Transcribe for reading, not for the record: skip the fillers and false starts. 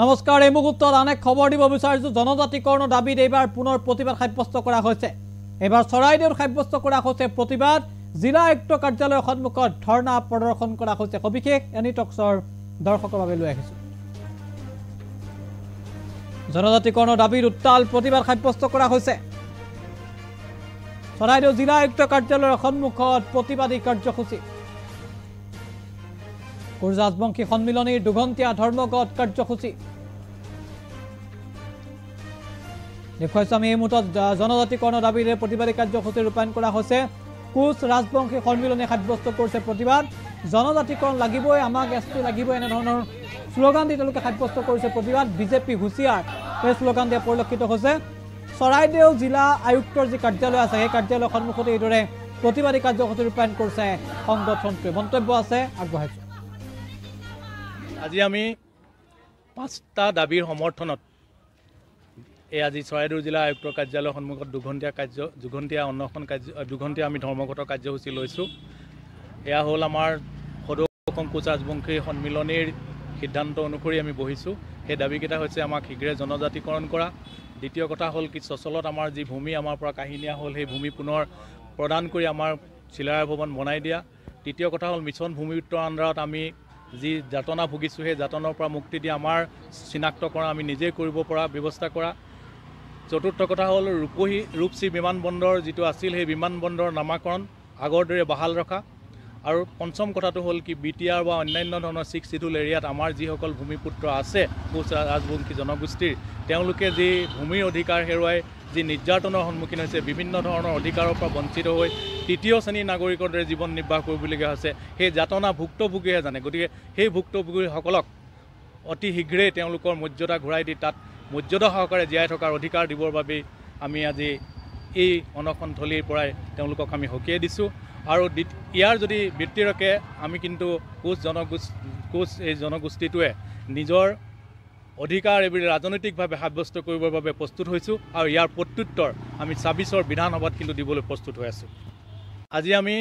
নমস্কাৰ এই মুহূৰ্তত আন এক খবৰ দিব বিচাৰিছো জনজাতিকৰণৰ দাবীত এইবাৰ পুনৰ প্ৰতিবাদ সাব্যস্ত কৰা হৈছে এইবাৰ চৰাইদেউত সাব্যস্ত কৰা হৈছে প্ৰতিবাদ জিলা আয়ুক্ত কাৰ্যালয়ৰ সন্মুখত ধৰ্ণা প্ৰদৰ্শন কৰা হৈছে সবিশেষ এনি টক্সৰ দৰ্শকৰ বাবে লৈ আহিছো জনজাতিকৰণৰ দাবীত উত্তাল প্ৰতিবাদ সাব্যস্ত কৰা হৈছে চৰাইদেউ জিলা আয়ুক্ত কাৰ্যালয়ৰ সন্মুখত প্ৰতিবাদী কাৰ্যসূচী কোচ ৰাজবংশী সন্মিলনীৰ দুঘণ্টীয়া ধৰ্মঘট কাৰ্যসূচী দেখুৱাইছো আমি এই মুহূৰ্তত জনজাতিকৰণৰ দাবীৰে প্ৰতিবাদী কাৰ্যসূচী ৰূপায়ণ কৰা হৈছে কোচ ৰাজবংশী সন্মিলনী সাব্যস্ত কৰিছে প্ৰতিবাদ জনজাতিকৰণ লাগিবই আমাক এছটি লাগিবই এনে ধৰণৰ স্লোগান দি তেওঁলোকে সাব্যস্ত কৰিছে প্ৰতিবাদ বিজেপি হুঁচিয়াৰ এই স্লোগান দিয়া পৰিলক্ষিত হৈছে চৰাইদেউ জিলা আয়ুক্তৰ যি কাৰ্যালয় আছে সেই কাৰ্যালয়ৰ সন্মুখতে এইদৰে প্ৰতিবাদী কাৰ্যসূচী ৰূপায়ণ কৰিছে সংগঠনটোৱে মন্তব্য আছে আগবঢ়াইছো আজি আমি 5টা দাবীৰ সমৰ্থনত আজি চৰাইদেউ জিলা আয়ুক্তৰ কাৰ্যালয়ৰ সন্মুখত দুঘণ্টীয়া অন্বেষণ দুঘণ্টীয়া আমি ধৰ্মঘটৰ কাৰ্যসূচী লৈছোঁ এয়া হ'ল আমাৰ সদৌ কোচ ৰাজবংশী সন্মিলনীৰ সিদ্ধান্ত অনুসৰি আমি বহিছোঁ সেই দাবীকেইটা হৈছে আমাক শীঘ্ৰে জনজাতিকৰণ কৰা দ্বিতীয় কথা হ'ল কি চচলত আমাৰ যি ভূমি আমাৰ পৰা কাঢ়ি নিয়া হ'ল সেই ভূমি পুনৰ প্ৰদান কৰি আমাৰ চিলাৰায় ভৱন বনাই দিয়া তৃতীয় কথা হ'ল মিছন ভূমিপুত্ৰৰ আণ্ডাৰত আমি যি যাতনা ভুগিছোঁ সেই যাতনাৰ পৰা মুক্তি দি আমাৰ চিনাক্তকৰণ আমি নিজেই কৰিব পৰা ব্যৱস্থা কৰা চতুৰ্থ কথা হ'ল ৰূপসী বিমানবন্দৰ যিটো আছিল সেই বিমানবন্দৰৰ নামাকৰণ আগৰ দৰে বাহাল ৰখা আৰু পঞ্চম কথাটো হ'ল কি BTR বা অন্যান্য ধৰণৰ 6 শিডিউল এৰিয়াত আমাৰ যিসকল ভূমিপুত্ৰ আছে কোচ ৰাজবংশী জনগোষ্ঠীৰ তেওঁলোকে যি ভূমিৰ অধিকাৰ হেৰুৱাই যি নিৰ্যাতনৰ সন্মুখীন হৈছে বিভিন্ন ধৰণৰ অধিকাৰৰ পৰা বঞ্চিত হৈ তৃতীয় শ্ৰেণীৰ নাগৰিকৰ দৰে জীৱন নিৰ্বাহ কৰিবলগীয়া হৈছে সেই যাতনা ভুক্তভোগীহে জানে গতিকে সেই ভুক্তভোগীসকলক অতি শীঘ্ৰেই তেওঁলোকৰ মৰ্যাদা ঘূৰাই দি তাত মৰ্যাদা সহকাৰে জীয়াই থকাৰ অধিকাৰ দিবৰ বাবে আমি আজি এই অনশনথলীৰ পৰাই তেওঁলোকক আমি সকীয়াই দিছোঁ আৰু ইয়াৰ যদি ব্যতিৰেকে আমি কিন্তু কোচ এই জনগোষ্ঠীটোৱে নিজৰ অধিকাৰ এইবোৰ ৰাজনৈতিকভাৱে সাব্যস্ত কৰিবৰ বাবে প্ৰস্তুত হৈছোঁ আৰু ইয়াৰ প্ৰত্যুত্তৰ আমি 26ৰ বিধানসভাত কিন্তু দিবলৈ প্ৰস্তুত হৈ আছোঁ আজি আমি